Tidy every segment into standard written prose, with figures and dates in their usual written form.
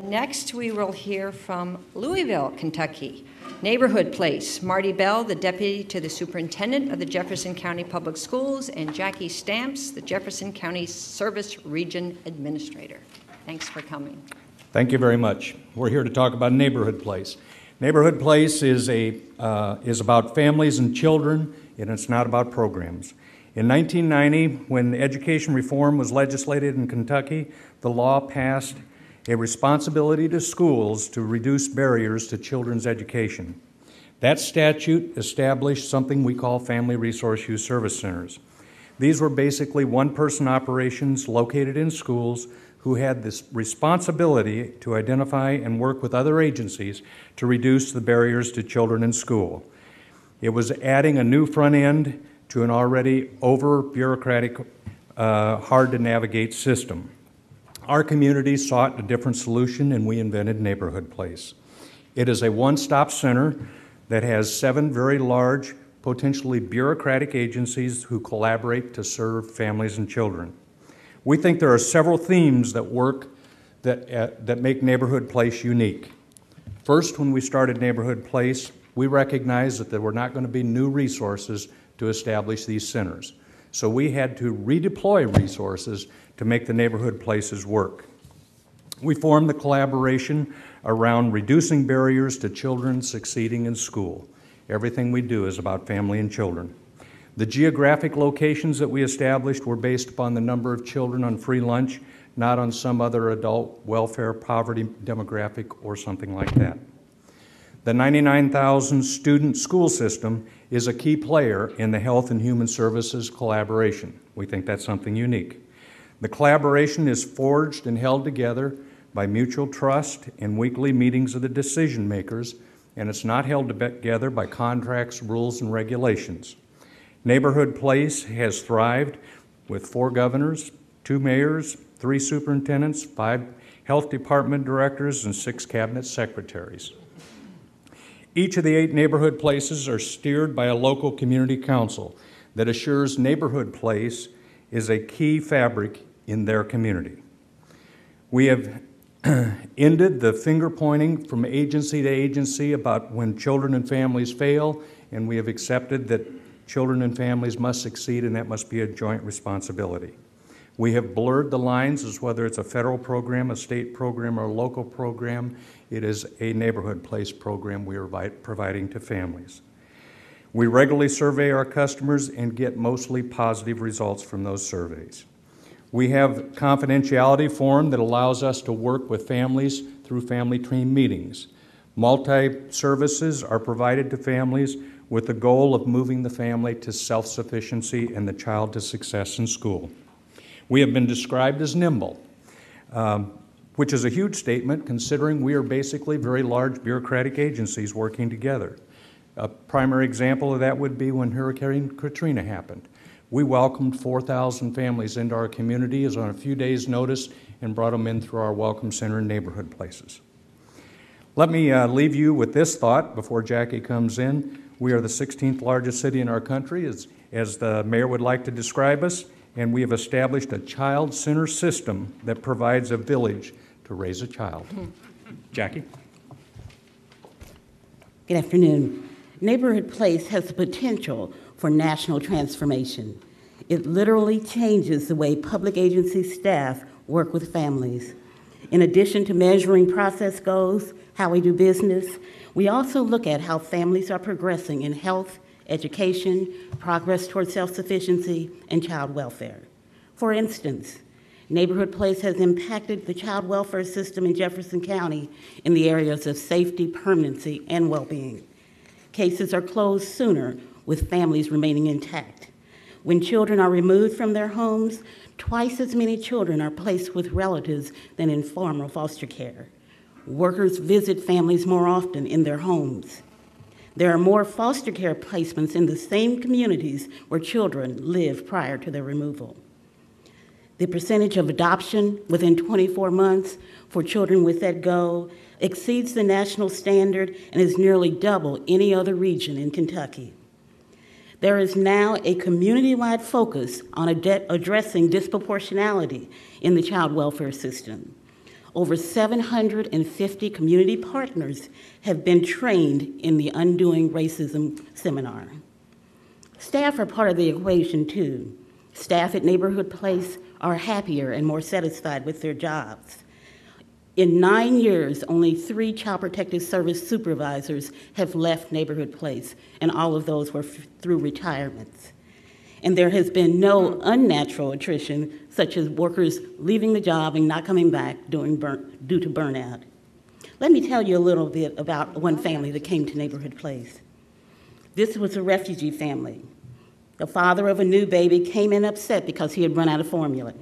Next, we will hear from Louisville, Kentucky. Neighborhood Place, Marty Bell, the Deputy to the Superintendent of the Jefferson County Public Schools, and Jackie Stamps, the Jefferson County Service Region Administrator. Thanks for coming. Thank you very much. We're here to talk about Neighborhood Place. Neighborhood Place is about families and children, and it's not about programs. In 1990, when education reform was legislated in Kentucky, the law passed a responsibility to schools to reduce barriers to children's education. That statute established something we call Family Resource Youth Service Centers. These were basically one-person operations located in schools who had this responsibility to identify and work with other agencies to reduce the barriers to children in school. It was adding a new front end to an already over-bureaucratic, hard-to-navigate system. Our community sought a different solution, and we invented Neighborhood Place. It is a one-stop center that has 7 very large, potentially bureaucratic agencies who collaborate to serve families and children. We think there are several themes that work that make Neighborhood Place unique. First, when we started Neighborhood Place, we recognized that there were not going to be new resources to establish these centers. So we had to redeploy resources to make the Neighborhood Places work. We formed the collaboration around reducing barriers to children succeeding in school. Everything we do is about family and children. The geographic locations that we established were based upon the number of children on free lunch, not on some other adult welfare poverty demographic or something like that. The 99,000 student school system is a key player in the Health and Human Services collaboration. We think that's something unique. The collaboration is forged and held together by mutual trust and weekly meetings of the decision makers, and it's not held together by contracts, rules, and regulations. Neighborhood Place has thrived with 4 governors, 2 mayors, 3 superintendents, 5 health department directors, and 6 cabinet secretaries. Each of the 8 neighborhood places are steered by a local community council that assures Neighborhood Place is a key fabric in their community. We have ended the finger pointing from agency to agency about when children and families fail, and we have accepted that children and families must succeed, and that must be a joint responsibility. We have blurred the lines as whether it's a federal program, a state program, or a local program. It is a Neighborhood Place program we are providing to families. We regularly survey our customers and get mostly positive results from those surveys. We have a confidentiality form that allows us to work with families through family team meetings. Multi-services are provided to families with the goal of moving the family to self-sufficiency and the child to success in school. We have been described as nimble, which is a huge statement considering we are basically very large bureaucratic agencies working together. A primary example of that would be when Hurricane Katrina happened. We welcomed 4,000 families into our community as on a few days' notice and brought them in through our Welcome Center and Neighborhood Places. Let me leave you with this thought before Jackie comes in. We are the 16th largest city in our country, as the mayor would like to describe us, and we have established a child center system that provides a village to raise a child. Jackie? Good afternoon. Neighborhood Place has the potential for national transformation. It literally changes the way public agency staff work with families. In addition to measuring process goals, how we do business, we also look at how families are progressing in health, education, progress towards self-sufficiency, and child welfare. For instance, Neighborhood Place has impacted the child welfare system in Jefferson County in the areas of safety, permanency, and well-being. Cases are closed sooner with families remaining intact. When children are removed from their homes, twice as many children are placed with relatives than in formal foster care. Workers visit families more often in their homes. There are more foster care placements in the same communities where children lived prior to their removal. The percentage of adoption within 24 months for children with that goal exceeds the national standard and is nearly double any other region in Kentucky. There is now a community-wide focus on addressing disproportionality in the child welfare system. Over 750 community partners have been trained in the Undoing Racism seminar. Staff are part of the equation too. Staff at Neighborhood Place are happier and more satisfied with their jobs. In 9 years, only 3 Child Protective Service supervisors have left Neighborhood Place, and all of those were through retirements. And there has been no unnatural attrition, such as workers leaving the job and not coming back due to burnout. Let me tell you a little bit about one family that came to Neighborhood Place. This was a refugee family. The father of a new baby came in upset because he had run out of formula.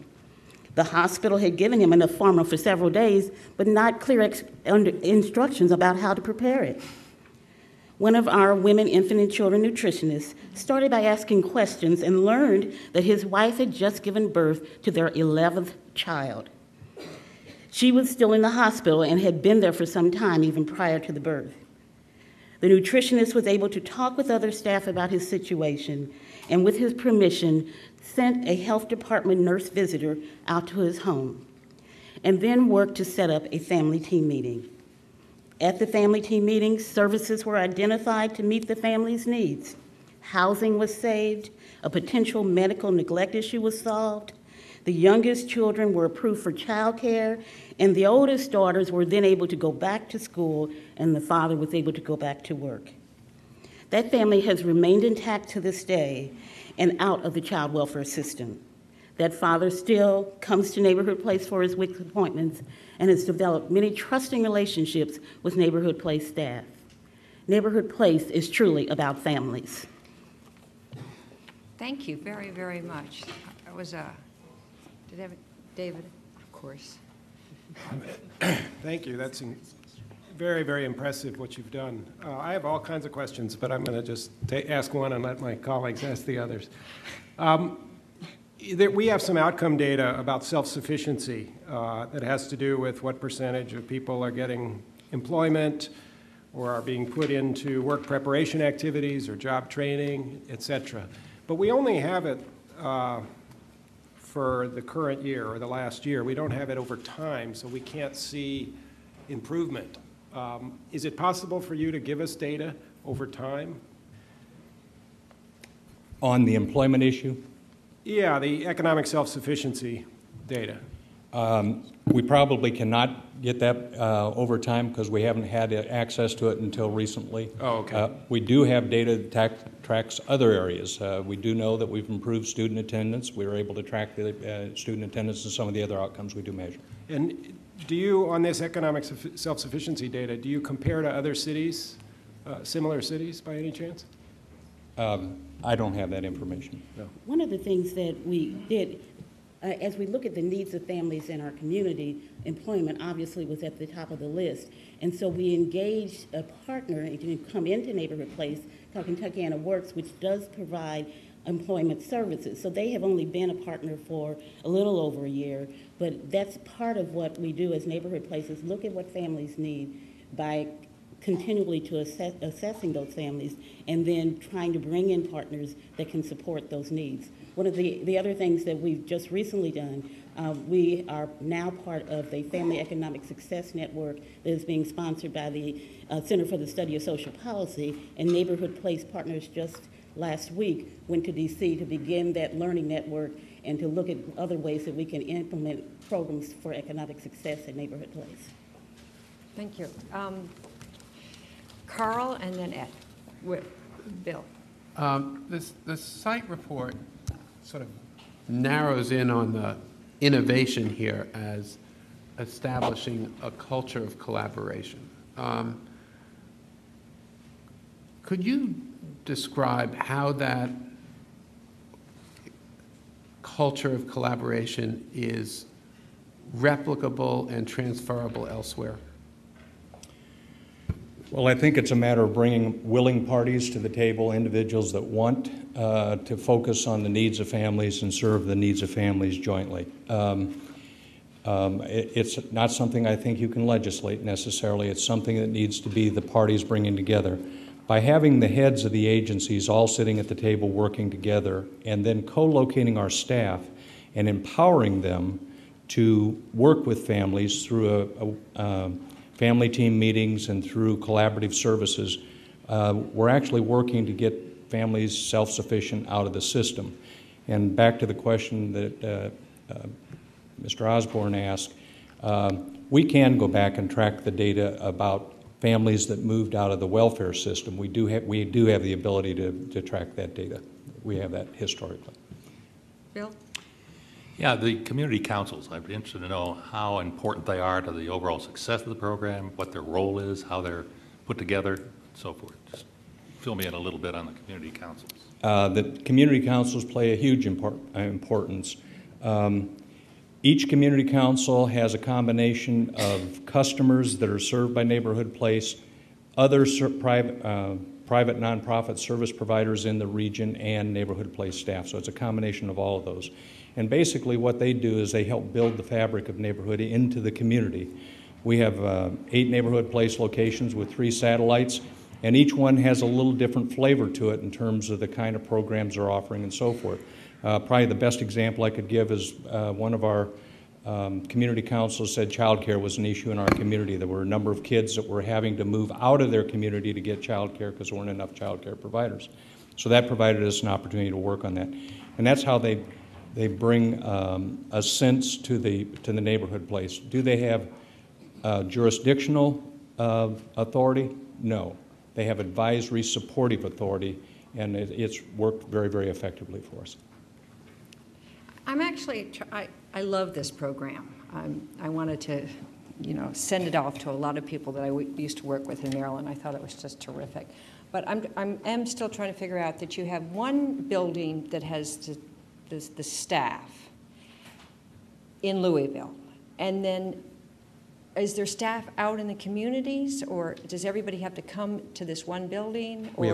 The hospital had given him enough formula for several days, but not clear instructions about how to prepare it. One of our women, infant, and children nutritionists started by asking questions and learned that his wife had just given birth to their 11th child. She was still in the hospital and had been there for some time, even prior to the birth. The nutritionist was able to talk with other staff about his situation, and with his permission, sent a health department nurse visitor out to his home, and then worked to set up a family team meeting. At the family team meeting, services were identified to meet the family's needs. Housing was saved, a potential medical neglect issue was solved, the youngest children were approved for childcare, and the oldest daughters were then able to go back to school, and the father was able to go back to work. That family has remained intact to this day and out of the child welfare system. That father still comes to Neighborhood Place for his weekly appointments and has developed many trusting relationships with Neighborhood Place staff. Neighborhood Place is truly about families. Thank you very, very much. It was David, of course. Thank you. That's very, very impressive what you've done. I have all kinds of questions, but I'm going to just ask one and let my colleagues ask the others. We have some outcome data about self-sufficiency that has to do with what percentage of people are getting employment or are being put into work preparation activities or job training, et cetera. But we only have it for the current year or the last year. We don't have it over time, so we can't see improvement. Is it possible for you to give us data over time? On the employment issue? Yeah, the economic self-sufficiency data. We probably cannot get that over time because we haven't had access to it until recently. Oh, okay. We do have data that tracks other areas. We do know that we've improved student attendance. We were able to track the student attendance and some of the other outcomes we do measure. And do you, on this economic self-sufficiency data, do you compare to other cities, similar cities by any chance? I don't have that information. No. One of the things that we did, as we look at the needs of families in our community, employment obviously was at the top of the list. And so we engaged a partner to come into Neighborhood Place called Kentuckiana Works, which does provide employment services. So they have only been a partner for a little over a year, but that's part of what we do as Neighborhood Places, look at what families need by continually to assessing those families and then trying to bring in partners that can support those needs. One of the other things that we've just recently done, we are now part of the Family Economic Success Network that is being sponsored by the Center for the Study of Social Policy, and Neighborhood Place partners just last week went to DC to begin that learning network and to look at other ways that we can implement programs for economic success at Neighborhood Place. Thank you. Carl and then Ed. Bill. The site report sort of narrows in on the innovation here as establishing a culture of collaboration. Could you describe how that culture of collaboration is replicable and transferable elsewhere? Well, I think it's a matter of bringing willing parties to the table, individuals that want to focus on the needs of families and serve the needs of families jointly. It's not something I think you can legislate necessarily. It's something that needs to be the parties bringing together. By having the heads of the agencies all sitting at the table working together and then co-locating our staff and empowering them to work with families through family team meetings and through collaborative services. We're actually working to get families self-sufficient out of the system. And back to the question that Mr. Osborne asked, we can go back and track the data about families that moved out of the welfare system. We do have the ability to track that data. We have that historically. Bill? Yeah, the community councils, I'd be interested to know how important they are to the overall success of the program, what their role is, how they're put together, and so forth. Just fill me in a little bit on the community councils. The community councils play a huge importance. Each community council has a combination of customers that are served by Neighborhood Place, other private nonprofit service providers in the region, and Neighborhood Place staff. So it's a combination of all of those. And basically what they do is they help build the fabric of neighborhood into the community. We have 8 Neighborhood Place locations with 3 satellites, and each one has a little different flavor to it in terms of the kind of programs they're offering and so forth. Probably the best example I could give is one of our community councils said child care was an issue in our community. There were a number of kids that were having to move out of their community to get child care because there weren't enough child care providers. So that provided us an opportunity to work on that. And that's how they bring a sense to the Neighborhood Place. Do they have jurisdictional authority? No. They have advisory supportive authority, and it's worked very, very effectively for us. I'm actually, I love this program. I wanted to, send it off to a lot of people that I used to work with in Maryland. I thought it was just terrific. But I'm still trying to figure out that you have one building that has the staff in Louisville, and then is there staff out in the communities, or does everybody have to come to this one building, or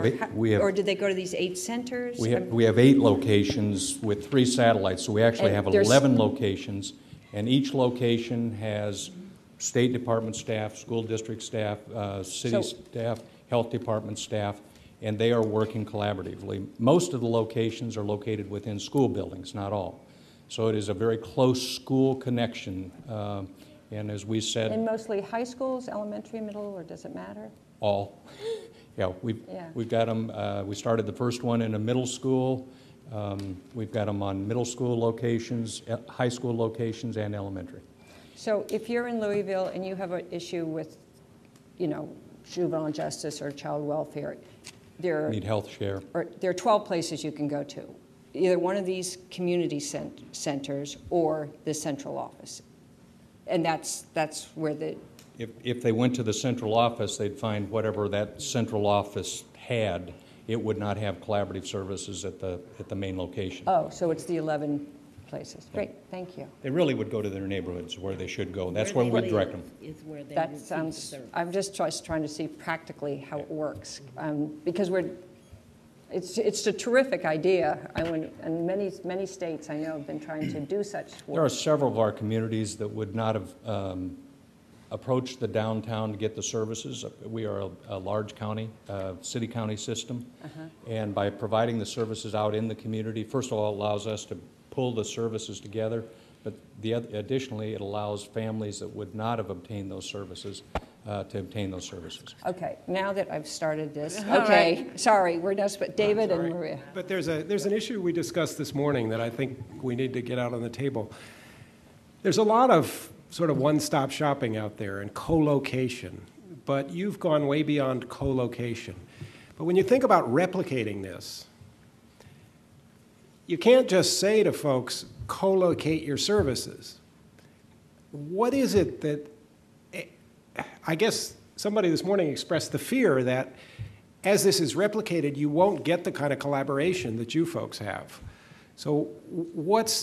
do they go to these 8 centers? We have 8 locations with 3 satellites, so we actually have 11 locations, and each location has State Department staff, school district staff, city staff, health department staff, and they are working collaboratively. Most of the locations are located within school buildings, not all. So it is a very close school connection. And as we said... And mostly high schools, elementary, middle, or does it matter? All. Yeah, we've got them. We started the first one in a middle school. We've got them on middle school locations, high school locations, and elementary. So if you're in Louisville and you have an issue with, juvenile justice or child welfare, need health share. Or there are 12 places you can go to, either one of these community centers or the central office. And that's where the... If they went to the central office, they'd find whatever that central office had. It would not have collaborative services at the main location. Oh, so it's the 11 places. Great, thank you. They really would go to their neighborhoods where they should go. That's where we direct them. That sounds... I'm just trying to see practically how it works, because it's a terrific idea. And many states I know have been trying to do such work. There are several of our communities that would not have approached the downtown to get the services. We are a large county, city-county system, and by providing the services out in the community, first of all, it allows us to pull the services together, but additionally, it allows families that would not have obtained those services to obtain those services. Okay, now that I've started this, okay, sorry, we're just, but David and Maria. But there's an issue we discussed this morning that I think we need to get out on the table. There's a lot of sort of one-stop shopping out there and co-location, but you've gone way beyond co-location. But when you think about replicating this, you can't just say to folks, co-locate your services. What is it that, I guess somebody this morning expressed the fear that as this is replicated, you won't get the kind of collaboration that you folks have. So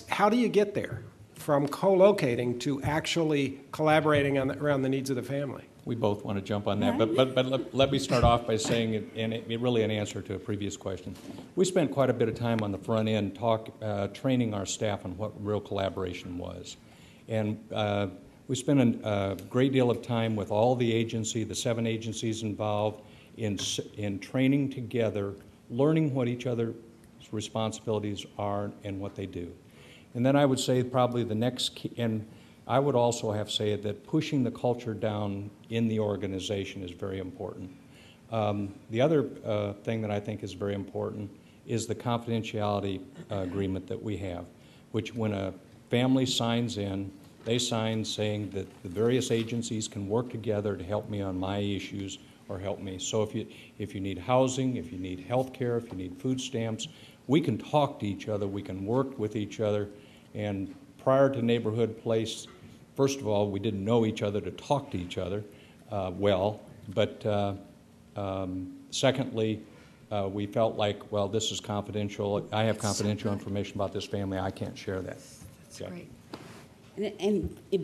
how do you get there from co-locating to actually collaborating around the needs of the family? We both want to jump on that, but let me start off by saying, and it really an answer to a previous question. We spent quite a bit of time on the front end training our staff on what real collaboration was. And we spent a great deal of time with all the 7 agencies involved in training together, learning what each other's responsibilities are and what they do. And then I would say probably the next key, and I would also have to say that pushing the culture down in the organization is very important. The other thing that I think is very important is the confidentiality agreement that we have, which when a family signs in, they sign saying that the various agencies can work together to help me on my issues or help me. So if you need housing, if you need health care, if you need food stamps, we can talk to each other, we can work with each other. And prior to Neighborhood Place, first of all, we didn't know each other to talk to each other well, but secondly, we felt like, well, this is confidential. I have confidential information about this family. I can't share that. That's great.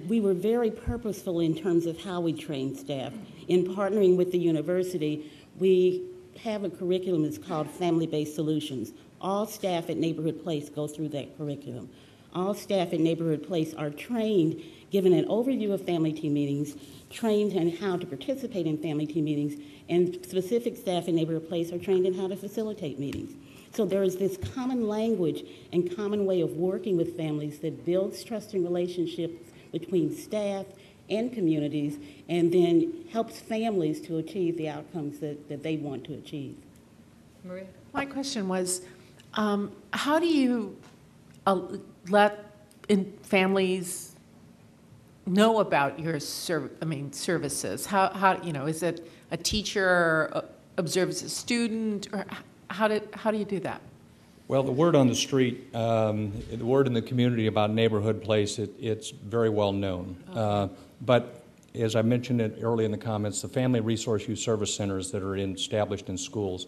We were very purposeful in terms of how we train staff. In partnering with the university, we have a curriculum that's called Family-Based Solutions. All staff at Neighborhood Place go through that curriculum. All staff at Neighborhood Place are trained, given an overview of family team meetings, trained in how to participate in family team meetings, and specific staff in Neighborhood Place are trained in how to facilitate meetings. So there is this common language and common way of working with families that builds trusting relationships between staff and communities, and then helps families to achieve the outcomes that they want to achieve. Maria? My question was, how do you let families know about your services? How is it a teacher observes a student, or how do you do that? Well, the word on the street, the word in the community about Neighborhood Place, it's very well known. Okay. But as I mentioned it early in the comments, the Family Resource Youth Service Centers that are established in schools,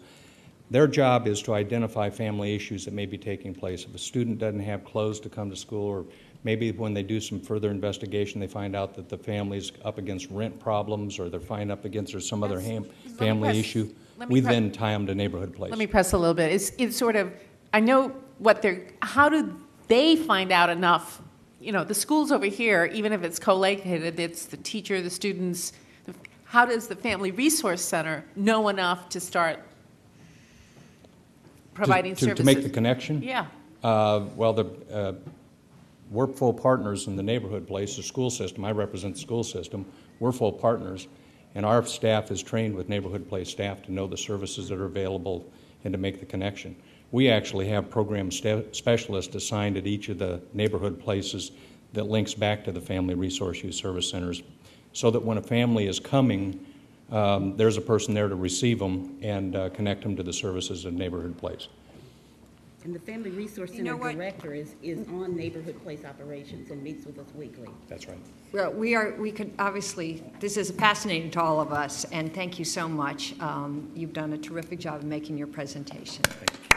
their job is to identify family issues that may be taking place. If a student doesn't have clothes to come to school, or maybe when they do some further investigation, they find out that the family's up against rent problems, or they're finding up against there's some other family issue, we then tie them to Neighborhood Place. Let me press a little bit. It's sort of, I know what how do they find out enough? The schools over here, even if it's co-located, it's the teacher, the students. How does the Family Resource Center know enough to start providing services? To make the connection? Yeah. Well, we're full partners in the Neighborhood Place, the school system. I represent the school system. We're full partners, and our staff is trained with Neighborhood Place staff to know the services that are available and to make the connection. We actually have program specialists assigned at each of the Neighborhood Places that links back to the Family Resource Youth Service Centers, so that when a family is coming, there's a person there to receive them and connect them to the services of Neighborhood Place. And the Family Resource Center director is on Neighborhood Place operations and meets with us weekly. That's right. Well, we could obviously, this is fascinating to all of us, and thank you so much. You've done a terrific job of making your presentation. Thank you.